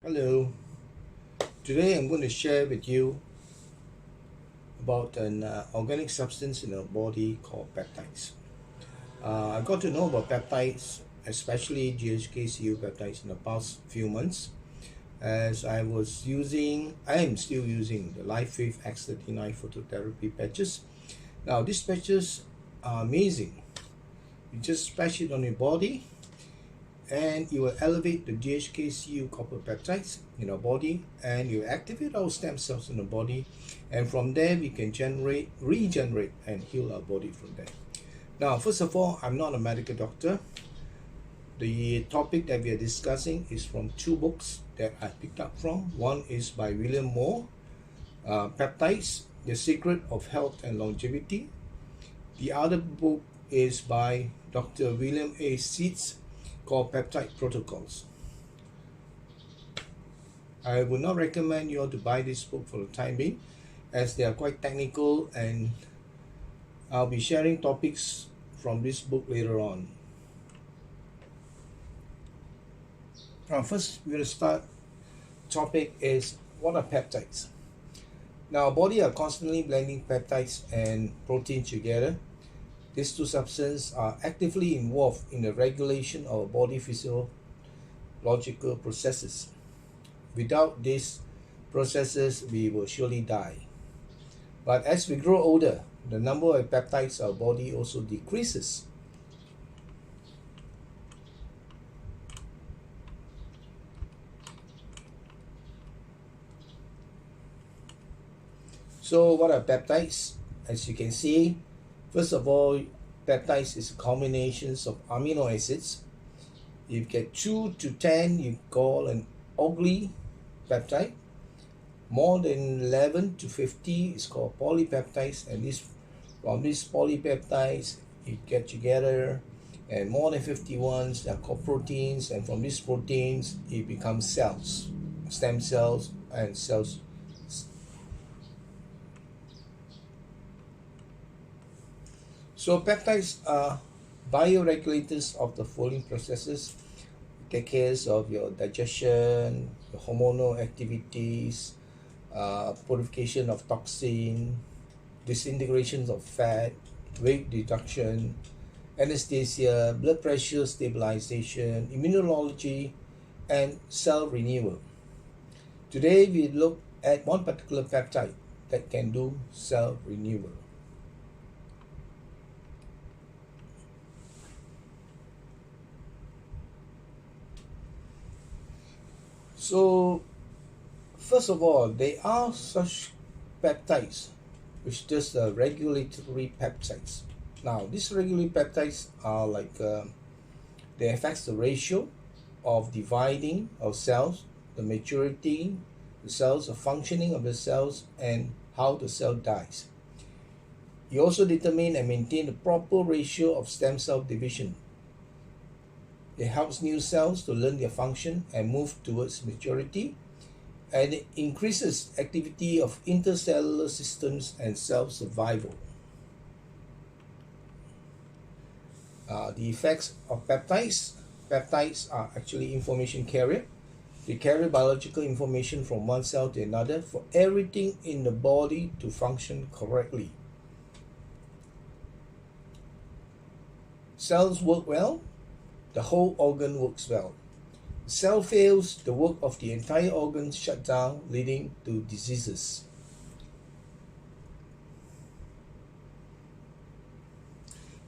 Hello, today I'm going to share with you about an organic substance in our body called peptides. I got to know about peptides, especially GHK-Cu peptides, in the past few months as I am still using the Lifewave X39 phototherapy patches. Now, these patches are amazing. You just patch it on your body and you will elevate the GHK-Cu copper peptides in our body, and you activate our stem cells in the body, and from there we can regenerate and heal our body from there. Now, first of all, I'm not a medical doctor. The topic that we are discussing is from two books that I picked up from. One is by William Moore, Peptides, The Secret of Health and Longevity. The other book is by Dr. William A. Seeds, called Peptide Protocols. I would not recommend you all to buy this book for the time being, as they are quite technical, and I'll be sharing topics from this book later on. Now, first we're going to start. Topic is, what are peptides? Now, our body are constantly blending peptides and proteins together. These two substances are actively involved in the regulation of our body physiological processes. Without these processes, we will surely die. But as we grow older, the number of peptides in our body also decreases. So what are peptides? As you can see, first of all, peptides is combinations of amino acids. If you get 2 to 10, you call an oligopeptide. More than 11 to 50 is called polypeptides, and from these polypeptides you get together, and more than 51s they are called proteins, and from these proteins it becomes cells, stem cells, and cells. So peptides are bioregulators of the following processes. Take care of your digestion, your hormonal activities, purification of toxin, disintegration of fat, weight reduction, anesthesia, blood pressure stabilization, immunology, and cell renewal. Today we look at one particular peptide that can do cell renewal. So, first of all, there are such peptides which just regulatory peptides. Now, these regulatory peptides are like they affect the ratio of dividing of cells, the maturity, the cells, the functioning of the cells, and how the cell dies. You also determine and maintain the proper ratio of stem cell division. It helps new cells to learn their function and move towards maturity, and it increases activity of intercellular systems and cell survival. The effects of peptides. Peptides are actually information carrier. They carry biological information from one cell to another for everything in the body to function correctly. Cells work well, the whole organ works well. The cell fails, the work of the entire organ shut down, leading to diseases.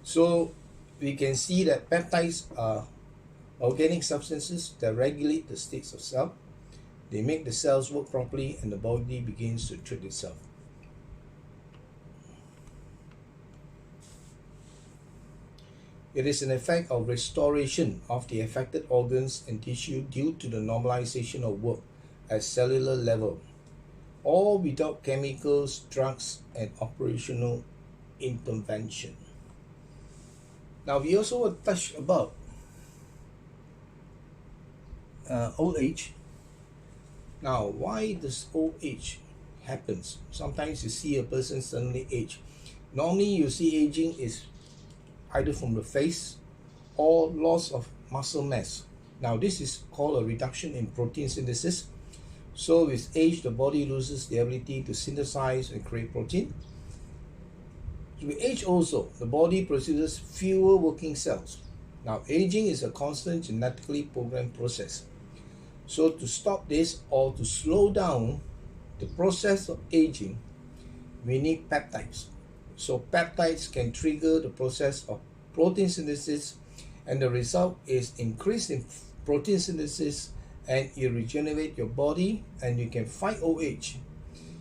So we can see that peptides are organic substances that regulate the states of cell. They make the cells work properly, and the body begins to treat itself. It is an effect of restoration of the affected organs and tissue due to the normalization of work at cellular level, all without chemicals, drugs, and operational intervention. Now, we also will touch about old age. Now, why does old age happens? Sometimes you see a person suddenly age. Normally, you see aging is either from the face or loss of muscle mass. Now this is called a reduction in protein synthesis. So with age, the body loses the ability to synthesize and create protein. With age also, the body produces fewer working cells. Now aging is a constant genetically programmed process. So to stop this or to slow down the process of aging, we need peptides. So peptides can trigger the process of protein synthesis, and the result is increase in protein synthesis, and you regenerate your body and you can fight old age,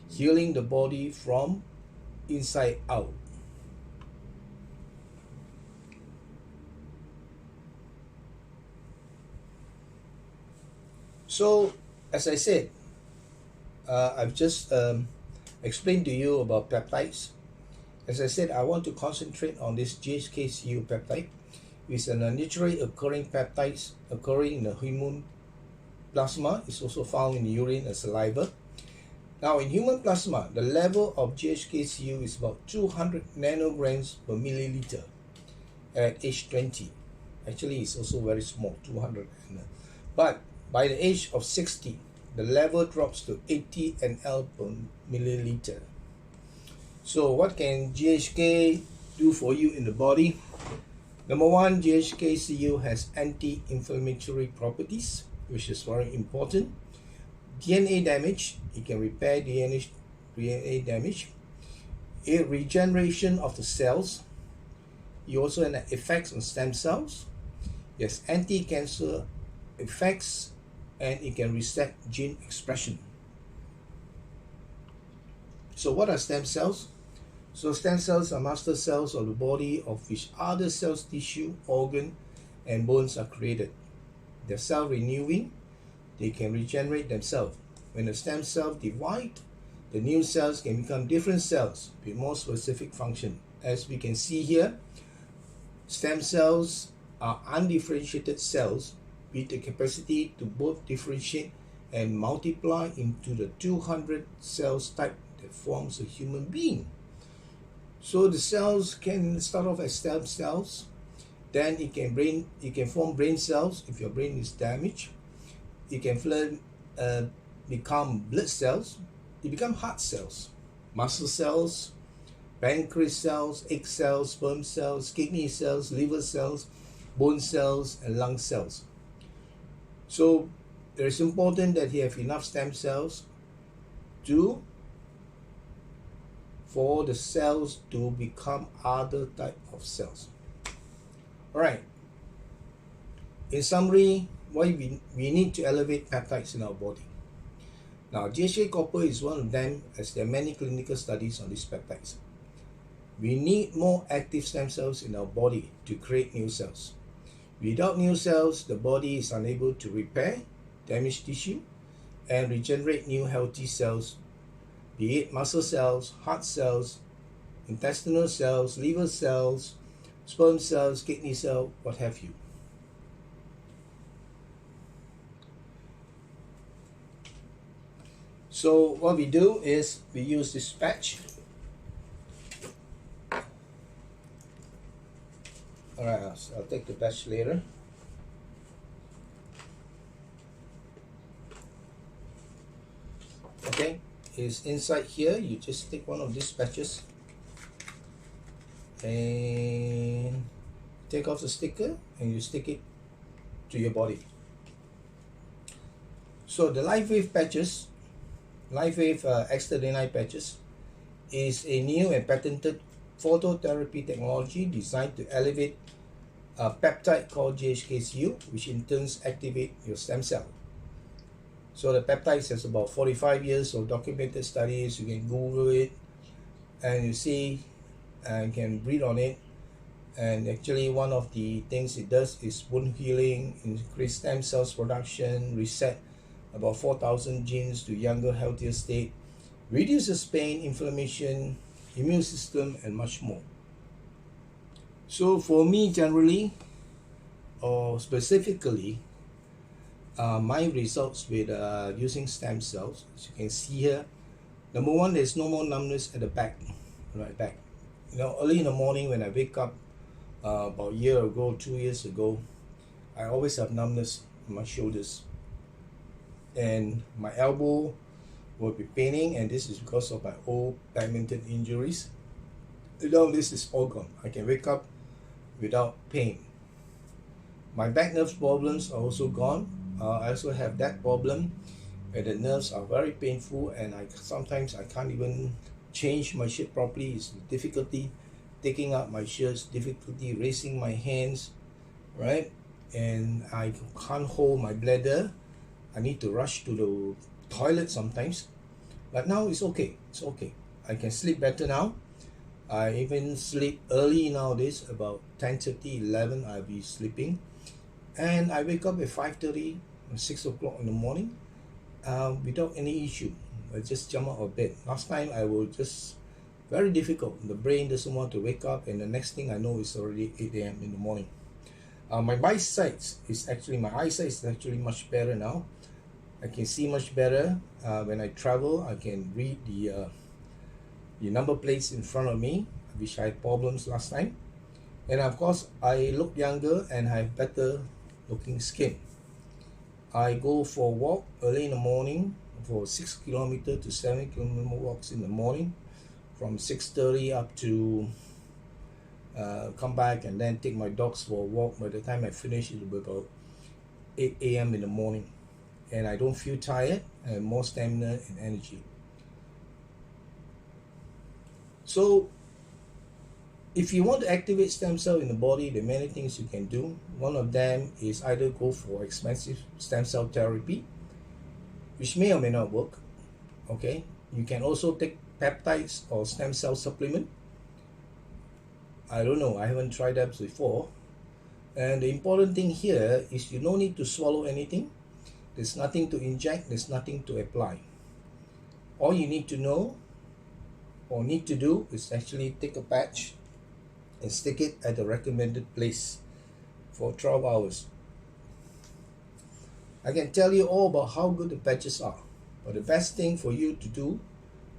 healing the body from inside out. So as I said, I've just explained to you about peptides. As I said, I want to concentrate on this GHK-Cu peptide, which is a naturally occurring peptides occurring in the human plasma. It's also found in the urine and saliva. Now in human plasma, the level of GHK-Cu is about 200 nanograms per milliliter at age 20. Actually, it's also very small, 200. But by the age of 60, the level drops to 80 ml per milliliter. So what can GHK do for you in the body? Number one, GHK-Cu has anti-inflammatory properties, which is very important. DNA damage, it can repair DNA damage. A regeneration of the cells. You also have effects on stem cells. Yes, anti-cancer effects, and it can reset gene expression. So what are stem cells? So stem cells are master cells of the body of which other cells, tissue, organ, and bones are created. They're self-renewing. They can regenerate themselves. When the stem cells divide, the new cells can become different cells with more specific function. As we can see here, stem cells are undifferentiated cells with the capacity to both differentiate and multiply into the 200 cells type that forms a human being. So the cells can start off as stem cells, then it can form brain cells if your brain is damaged. It can become blood cells. It become heart cells, muscle cells, pancreas cells, egg cells, sperm cells, kidney cells, liver cells, bone cells, and lung cells. So it is important that you have enough stem cells for the cells to become other type of cells. Alright, in summary, why we need to elevate peptides in our body. Now GHK-copper is one of them, as there are many clinical studies on these peptides. We need more active stem cells in our body to create new cells. Without new cells, the body is unable to repair damaged tissue and regenerate new healthy cells, be it muscle cells, heart cells, intestinal cells, liver cells, sperm cells, kidney cells, what have you. So what we do is we use this patch. Alright, I'll take the patch later. Okay, it's inside here. You just take one of these patches and take off the sticker and you stick it to your body. So the Lifewave patches, Lifewave X39 patches, is a new and patented phototherapy technology designed to elevate a peptide called GHK-Cu, which in turn activate your stem cell. So the peptides has about 45 years of documented studies. You can Google it and you see and can read on it. And actually one of the things it does is wound healing, increase stem cells production, reset about 4,000 genes to younger, healthier state, reduces pain, inflammation, immune system, and much more. So for me generally, or specifically, my results with using stem cells, as you can see here, number one, there's no more numbness at the back, right back. You know, early in the morning when I wake up, about a year ago, 2 years ago, I always have numbness. and my shoulders, and my elbow will be paining, and this is because of my old badminton injuries. Now this is all gone. I can wake up without pain. My back nerves problems are also gone. I also have that problem where the nerves are very painful, and sometimes I can't even change my shirt properly. It's difficulty taking out my shirts, difficulty raising my hands, right? And I can't hold my bladder. I need to rush to the toilet sometimes. But now it's okay. It's okay. I can sleep better now. I even sleep early nowadays, about 10:30, 11 I'll be sleeping. And I wake up at 5:30, 6 o'clock in the morning without any issue. I just jump out of bed. Last time I was just very difficult. The brain doesn't want to wake up, and the next thing I know it's already 8 a.m. in the morning. My eyesight is actually much better now. I can see much better. When I travel, I can read the number plates in front of me, which I had problems last time. And of course, I look younger and have better looking skin. I go for a walk early in the morning for 6 kilometer to 7 kilometer walks in the morning, from 6:30 up to come back and then take my dogs for a walk. By the time I finish, it will be about 8 a.m. in the morning. And I don't feel tired. I have more stamina and energy. So if you want to activate stem cell in the body, there are many things you can do. One of them is either go for expensive stem cell therapy, which may or may not work. Okay, you can also take peptides or stem cell supplement. I don't know, I haven't tried that before. And the important thing here is you don't need to swallow anything. There's nothing to inject, there's nothing to apply. All you need to know or need to do is actually take a patch and stick it at the recommended place for 12 hours. I can tell you all about how good the patches are, but the best thing for you to do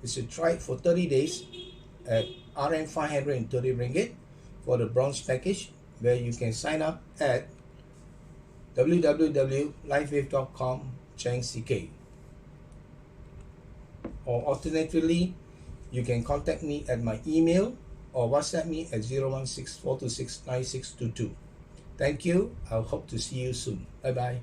is to try it for 30 days at Rm 530 ringgit for the bronze package, where you can sign up at www.lifewave.com/CK. Or alternatively, you can contact me at my email or WhatsApp me at 016-426-9622. Thank you. I hope to see you soon. Bye-bye.